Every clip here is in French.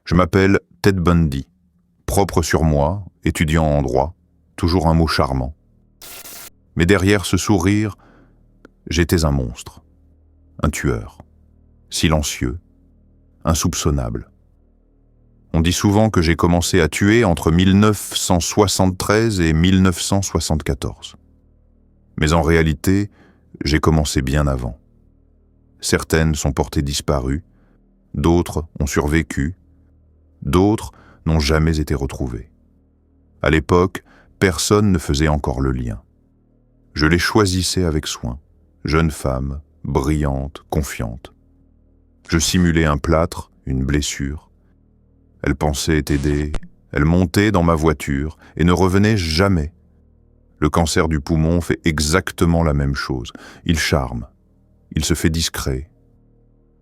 Je m'appelle Ted Bundy, propre sur moi, étudiant en droit, toujours un mot charmant. Mais derrière ce sourire, j'étais un monstre, un tueur, silencieux, insoupçonnable. On dit souvent que j'ai commencé à tuer entre 1973 et 1974. Mais en réalité, j'ai commencé bien avant. Certaines sont portées disparues, d'autres ont survécu, d'autres n'ont jamais été retrouvées. À l'époque, personne ne faisait encore le lien. Je les choisissais avec soin, jeune femme, brillante, confiante. Je simulais un plâtre, une blessure. Elle pensait aider, elle montait dans ma voiture et ne revenait jamais. Le cancer du poumon fait exactement la même chose. Il charme, il se fait discret.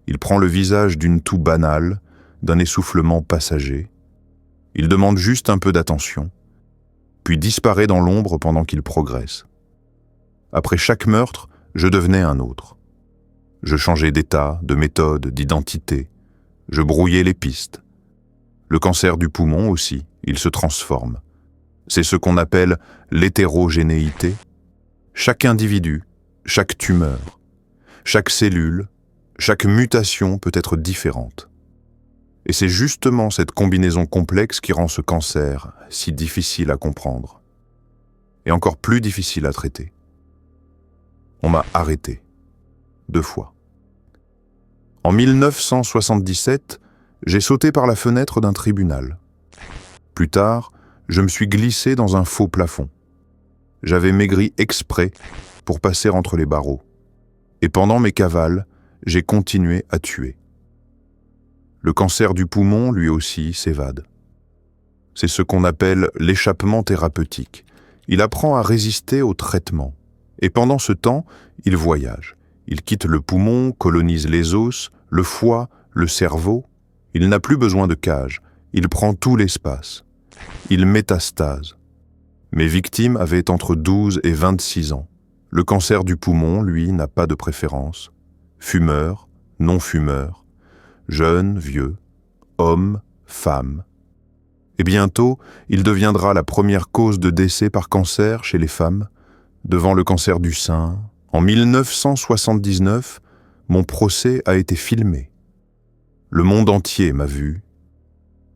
Il prend le visage d'une toux banale, d'un essoufflement passager. Il demande juste un peu d'attention, puis disparaît dans l'ombre pendant qu'il progresse. Après chaque meurtre, je devenais un autre. Je changeais d'état, de méthode, d'identité. Je brouillais les pistes. Le cancer du poumon aussi, il se transforme. C'est ce qu'on appelle l'hétérogénéité. Chaque individu, chaque tumeur, chaque cellule, chaque mutation peut être différente. Et c'est justement cette combinaison complexe qui rend ce cancer si difficile à comprendre. Et encore plus difficile à traiter. On m'a arrêté. 2 fois. En 1977, j'ai sauté par la fenêtre d'un tribunal. Plus tard, je me suis glissé dans un faux plafond. J'avais maigri exprès pour passer entre les barreaux. Et pendant mes cavales, j'ai continué à tuer. Le cancer du poumon, lui aussi, s'évade. C'est ce qu'on appelle l'échappement thérapeutique. Il apprend à résister au traitement. Et pendant ce temps, il voyage. Il quitte le poumon, colonise les os, le foie, le cerveau. Il n'a plus besoin de cage. Il prend tout l'espace. Il métastase. Mes victimes avaient entre 12 et 26 ans. Le cancer du poumon, lui, n'a pas de préférence. Fumeur, non-fumeur, jeune, vieux, homme, femme. Et bientôt, il deviendra la première cause de décès par cancer chez les femmes, devant le cancer du sein. En 1979, mon procès a été filmé. Le monde entier m'a vu.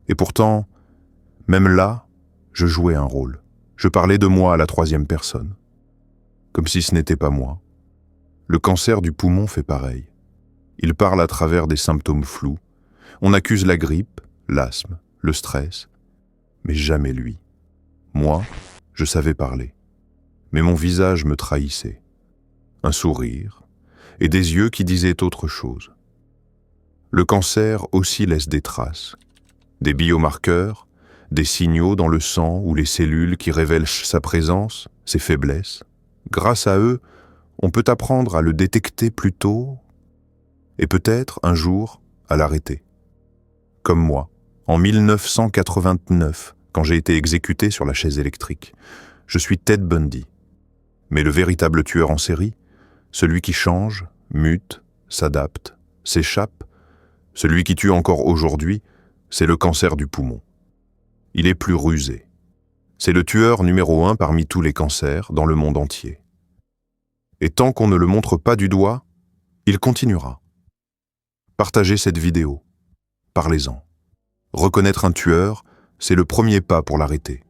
Et pourtant, même là, je jouais un rôle. Je parlais de moi à la 3e personne. Comme si ce n'était pas moi. Le cancer du poumon fait pareil. Il parle à travers des symptômes flous. On accuse la grippe, l'asthme, le stress, mais jamais lui. Moi, je savais parler. Mais mon visage me trahissait. Un sourire et des yeux qui disaient autre chose. Le cancer aussi laisse des traces, des biomarqueurs, des signaux dans le sang ou les cellules qui révèlent sa présence, ses faiblesses. Grâce à eux, on peut apprendre à le détecter plus tôt et peut-être un jour à l'arrêter. Comme moi, en 1989, quand j'ai été exécuté sur la chaise électrique. Je suis Ted Bundy. Mais le véritable tueur en série, celui qui change, mute, s'adapte, s'échappe, celui qui tue encore aujourd'hui, c'est le cancer du poumon. Il est plus rusé. C'est le tueur numéro 1 parmi tous les cancers dans le monde entier. Et tant qu'on ne le montre pas du doigt, il continuera. Partagez cette vidéo. Parlez-en. Reconnaître un tueur, c'est le premier pas pour l'arrêter.